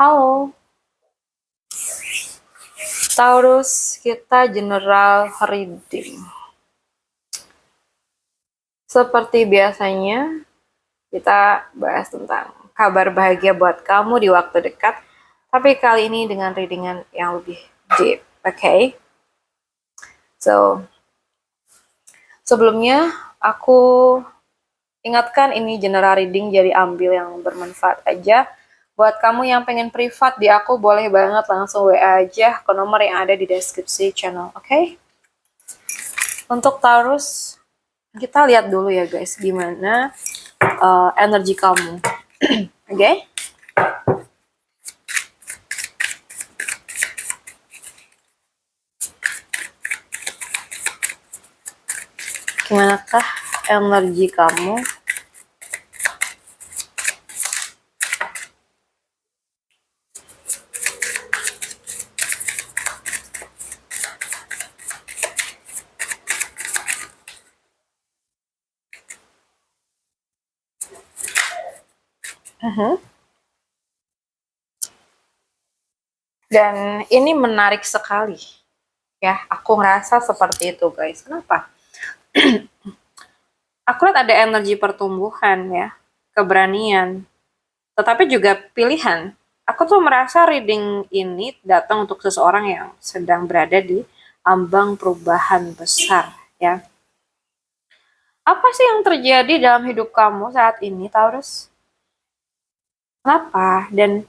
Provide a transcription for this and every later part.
Halo, Taurus, kita general reading. Seperti biasanya, kita bahas tentang kabar bahagia buat kamu di waktu dekat, tapi kali ini dengan readingan yang lebih deep, okay? So, sebelumnya aku ingatkan ini general reading, jadi ambil yang bermanfaat aja. Buat kamu yang pengen privat di aku, boleh banget langsung WA aja ke nomor yang ada di deskripsi channel, okay? Untuk Taurus, kita lihat dulu ya guys, gimana energi kamu. Oke? Gimanakah energi kamu? Dan ini menarik sekali. Ya, aku ngerasa seperti itu guys. Kenapa? Aku lihat ada energi pertumbuhan ya, keberanian, tetapi juga pilihan. Aku tuh merasa reading ini datang untuk seseorang yang sedang berada di ambang perubahan besar ya. Apa sih yang terjadi dalam hidup kamu saat ini, Taurus? Kenapa? Dan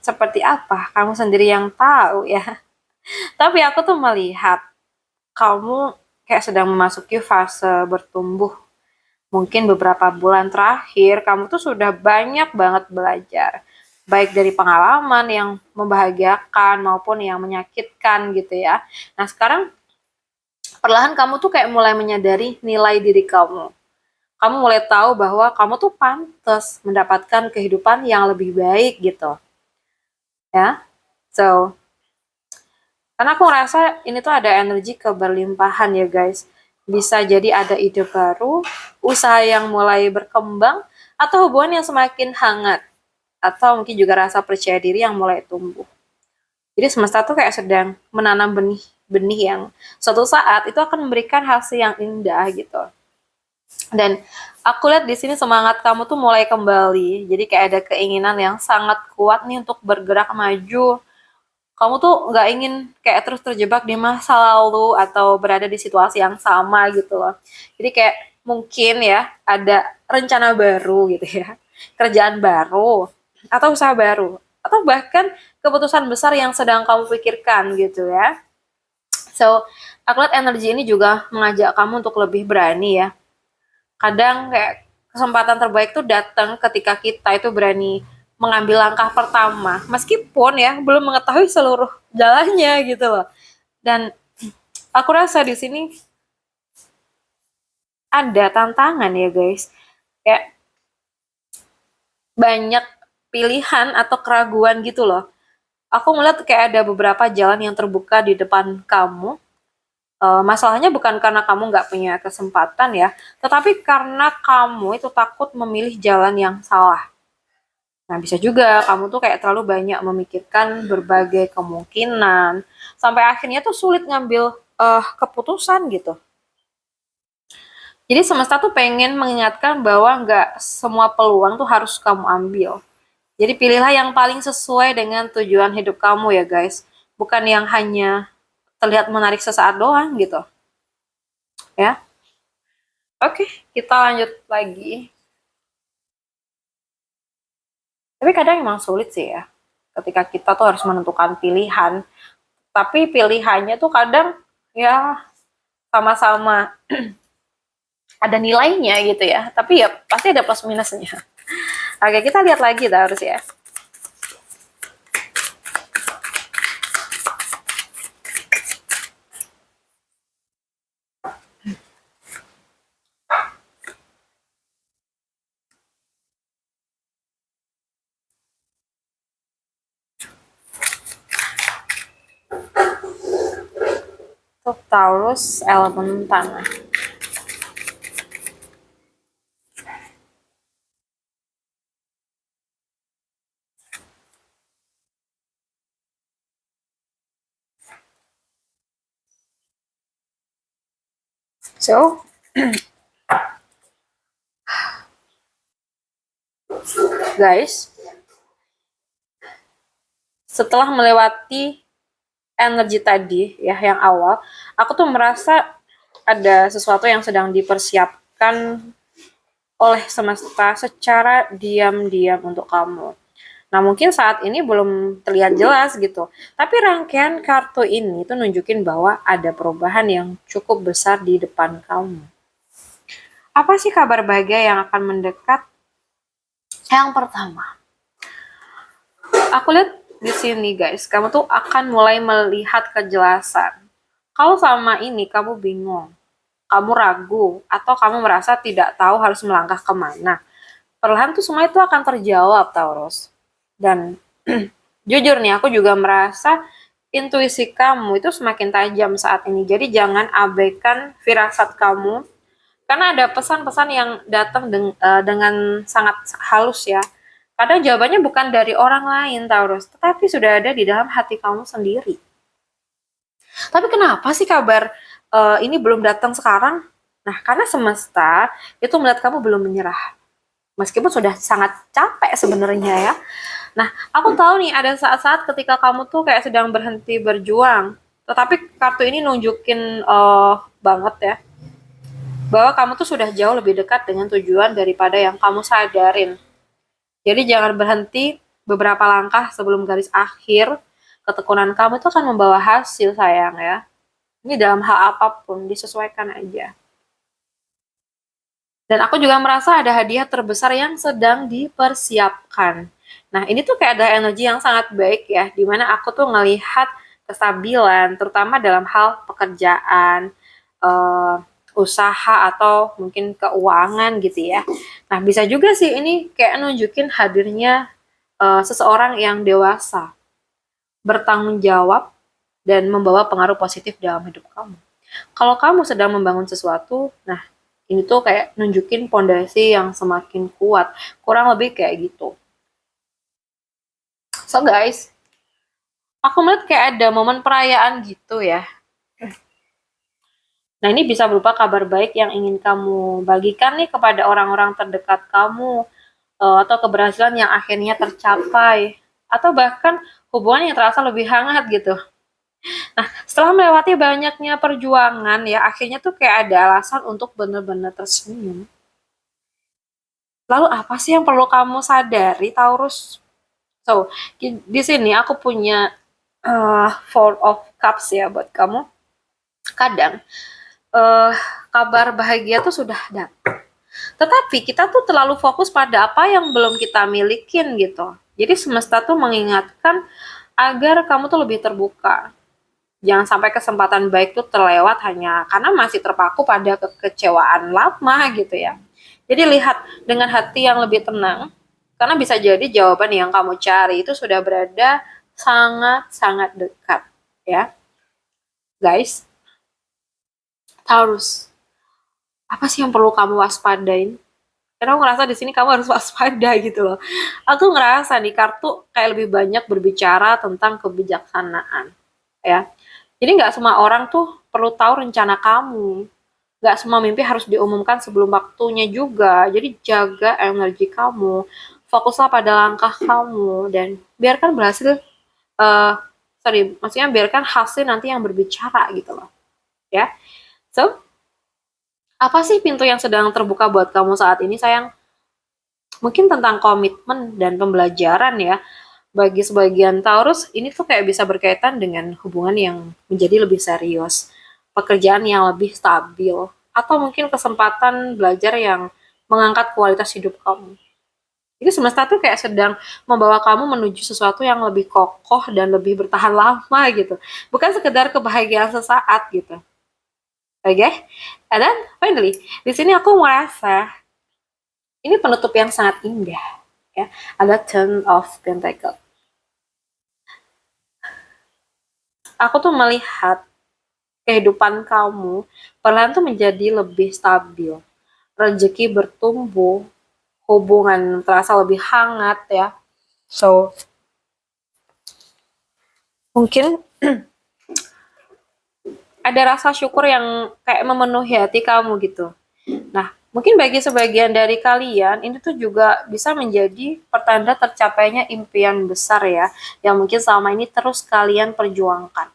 seperti apa? Kamu sendiri yang tahu ya. Tapi aku tuh melihat kamu kayak sedang memasuki fase bertumbuh. Mungkin beberapa bulan terakhir kamu tuh sudah banyak banget belajar. Baik dari pengalaman yang membahagiakan maupun yang menyakitkan gitu ya. Nah sekarang perlahan kamu tuh kayak mulai menyadari nilai diri kamu. Kamu mulai tahu bahwa kamu tuh pantas mendapatkan kehidupan yang lebih baik gitu. Ya. So, karena aku ngerasa ini tuh ada energi keberlimpahan ya guys. Bisa jadi ada ide baru, usaha yang mulai berkembang, atau hubungan yang semakin hangat. Atau mungkin juga rasa percaya diri yang mulai tumbuh. Jadi semesta tuh kayak sedang menanam benih-benih yang suatu saat itu akan memberikan hasil yang indah gitu. Dan aku lihat di sini semangat kamu tuh mulai kembali. Jadi kayak ada keinginan yang sangat kuat nih untuk bergerak maju. Kamu tuh nggak ingin kayak terus terjebak di masa lalu atau berada di situasi yang sama gitu loh. Jadi kayak mungkin ya ada rencana baru gitu ya, kerjaan baru atau usaha baru atau bahkan keputusan besar yang sedang kamu pikirkan gitu ya. So, aku lihat energi ini juga mengajak kamu untuk lebih berani ya. Kadang kayak kesempatan terbaik tuh datang ketika kita itu berani mengambil langkah pertama meskipun ya belum mengetahui seluruh jalannya gitu loh. Dan aku rasa di sini ada tantangan ya guys, kayak banyak pilihan atau keraguan gitu loh. Aku melihat kayak ada beberapa jalan yang terbuka di depan kamu. Masalahnya bukan karena kamu nggak punya kesempatan ya, tetapi karena kamu itu takut memilih jalan yang salah. Nah, bisa juga kamu tuh kayak terlalu banyak memikirkan berbagai kemungkinan, sampai akhirnya tuh sulit ngambil keputusan gitu. Jadi semesta tuh pengen mengingatkan bahwa nggak semua peluang tuh harus kamu ambil. Jadi pilihlah yang paling sesuai dengan tujuan hidup kamu ya guys. Bukan yang hanya terlihat menarik sesaat doang gitu. Ya. Oke, kita lanjut lagi. Tapi kadang emang sulit sih ya. Ketika kita tuh harus menentukan pilihan. Tapi pilihannya tuh kadang ya sama-sama ada nilainya gitu ya. Tapi ya pasti ada plus minusnya. Oke, kita lihat lagi harus ya. Untuk Taurus elemen tanah. So, guys, setelah melewati energi tadi ya yang awal, aku tuh merasa ada sesuatu yang sedang dipersiapkan oleh semesta secara diam-diam untuk kamu. Nah, mungkin saat ini belum terlihat jelas gitu. Tapi rangkaian kartu ini tuh nunjukin bahwa ada perubahan yang cukup besar di depan kamu. Apa sih kabar bahagia yang akan mendekat? Yang pertama, aku lihat di sini guys, kamu tuh akan mulai melihat kejelasan. Kalau sama ini kamu bingung, kamu ragu, atau kamu merasa tidak tahu harus melangkah kemana, perlahan tuh semua itu akan terjawab, Taurus. Dan jujur nih, aku juga merasa intuisi kamu itu semakin tajam saat ini. Jadi jangan abaikan firasat kamu, karena ada pesan-pesan yang datang dengan sangat halus ya. Kadang jawabannya bukan dari orang lain, Taurus, tetapi sudah ada di dalam hati kamu sendiri. Tapi kenapa sih kabar ini belum datang sekarang? Nah, karena semesta itu melihat kamu belum menyerah. Meskipun sudah sangat capek sebenarnya ya. Nah, aku tahu nih ada saat-saat ketika kamu tuh kayak sedang berhenti berjuang. Tetapi kartu ini nunjukin banget ya bahwa kamu tuh sudah jauh lebih dekat dengan tujuan daripada yang kamu sadarin. Jadi jangan berhenti beberapa langkah sebelum garis akhir. Ketekunan kamu itu akan membawa hasil sayang ya. Ini dalam hal apapun disesuaikan aja. Dan aku juga merasa ada hadiah terbesar yang sedang dipersiapkan. Nah, ini tuh kayak ada energi yang sangat baik ya, dimana aku tuh ngelihat kestabilan, terutama dalam hal pekerjaan, eh, usaha atau mungkin keuangan gitu ya. Nah, bisa juga sih ini kayak nunjukin hadirnya seseorang yang dewasa, bertanggung jawab, dan membawa pengaruh positif dalam hidup kamu. Kalau kamu sedang membangun sesuatu, nah ini tuh kayak nunjukin pondasi yang semakin kuat. Kurang lebih kayak gitu. So guys, aku melihat kayak ada momen perayaan gitu ya. Nah, ini bisa berupa kabar baik yang ingin kamu bagikan nih kepada orang-orang terdekat kamu, atau keberhasilan yang akhirnya tercapai, atau bahkan hubungan yang terasa lebih hangat gitu. Nah, setelah melewati banyaknya perjuangan ya, akhirnya tuh kayak ada alasan untuk benar-benar tersenyum. Lalu apa sih yang perlu kamu sadari, Taurus? So, di sini aku punya Four of Cups ya buat kamu. Kadang uh, kabar bahagia tuh sudah datang. Tetapi kita tuh terlalu fokus pada apa yang belum kita milikin gitu. Jadi semesta tuh mengingatkan agar kamu tuh lebih terbuka. Jangan sampai kesempatan baik tuh terlewat hanya karena masih terpaku pada kekecewaan lama gitu ya. Jadi lihat dengan hati yang lebih tenang, karena bisa jadi jawaban yang kamu cari itu sudah berada sangat-sangat dekat ya. Guys, Taurus, apa sih yang perlu kamu waspadain? Karena aku ngerasa di sini kamu harus waspada gitu loh. Aku ngerasa nih kartu kayak lebih banyak berbicara tentang kebijaksanaan ya. Jadi nggak semua orang tuh perlu tahu rencana kamu. Nggak semua mimpi harus diumumkan sebelum waktunya juga. Jadi jaga energi kamu, fokuslah pada langkah kamu, dan biarkan berhasil, maksudnya biarkan hasil nanti yang berbicara gitu loh. Ya, so apa sih pintu yang sedang terbuka buat kamu saat ini sayang? Mungkin tentang komitmen dan pembelajaran ya. Bagi sebagian Taurus, ini tuh kayak bisa berkaitan dengan hubungan yang menjadi lebih serius, pekerjaan yang lebih stabil, atau mungkin kesempatan belajar yang mengangkat kualitas hidup kamu. Jadi semesta tuh kayak sedang membawa kamu menuju sesuatu yang lebih kokoh dan lebih bertahan lama gitu. Bukan sekedar kebahagiaan sesaat gitu. Oke? Okay? And then finally, di sini aku merasa ini penutup yang sangat indah ya. Ada Ten of Pentacle. Aku tuh melihat kehidupan kamu perlahan tuh menjadi lebih stabil. Rezeki bertumbuh, hubungan terasa lebih hangat ya. So, mungkin ada rasa syukur yang kayak memenuhi hati kamu gitu. Nah, mungkin bagi sebagian dari kalian, ini tuh juga bisa menjadi pertanda tercapainya impian besar ya, yang mungkin selama ini terus kalian perjuangkan.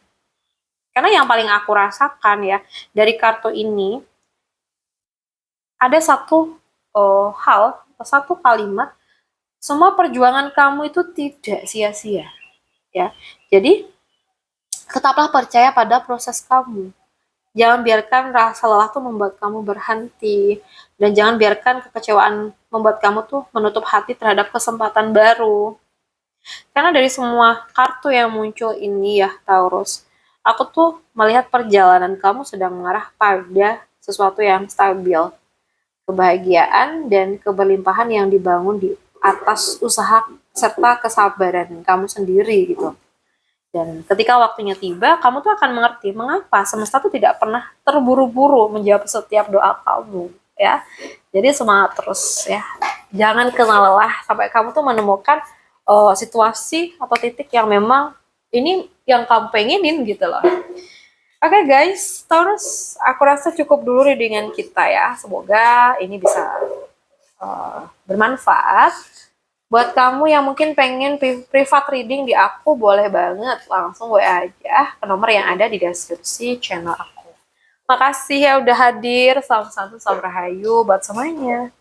Karena yang paling aku rasakan ya, dari kartu ini, ada satu hal, satu kalimat, semua perjuangan kamu itu tidak sia-sia. Ya, jadi tetaplah percaya pada proses kamu. Jangan biarkan rasa lelah tuh membuat kamu berhenti. Dan jangan biarkan kekecewaan membuat kamu tuh menutup hati terhadap kesempatan baru. Karena dari semua kartu yang muncul ini ya, Taurus, aku tuh melihat perjalanan kamu sedang mengarah pada sesuatu yang stabil. Kebahagiaan dan keberlimpahan yang dibangun di atas usaha serta kesabaran kamu sendiri gitu. Dan ketika waktunya tiba, kamu tuh akan mengerti mengapa semesta tuh tidak pernah terburu-buru menjawab setiap doa kamu, ya. Jadi semangat terus ya. Jangan kenal lelah sampai kamu tuh menemukan situasi atau titik yang memang ini yang kamu pengenin gitu loh. Oke guys, terus aku rasa cukup dulu readingan kita ya. Semoga ini bisa bermanfaat. Buat kamu yang mungkin pengen private reading di aku, boleh banget langsung WA aja ke nomor yang ada di deskripsi channel aku. Makasih ya udah hadir. Salam satu, salam rahayu buat semuanya.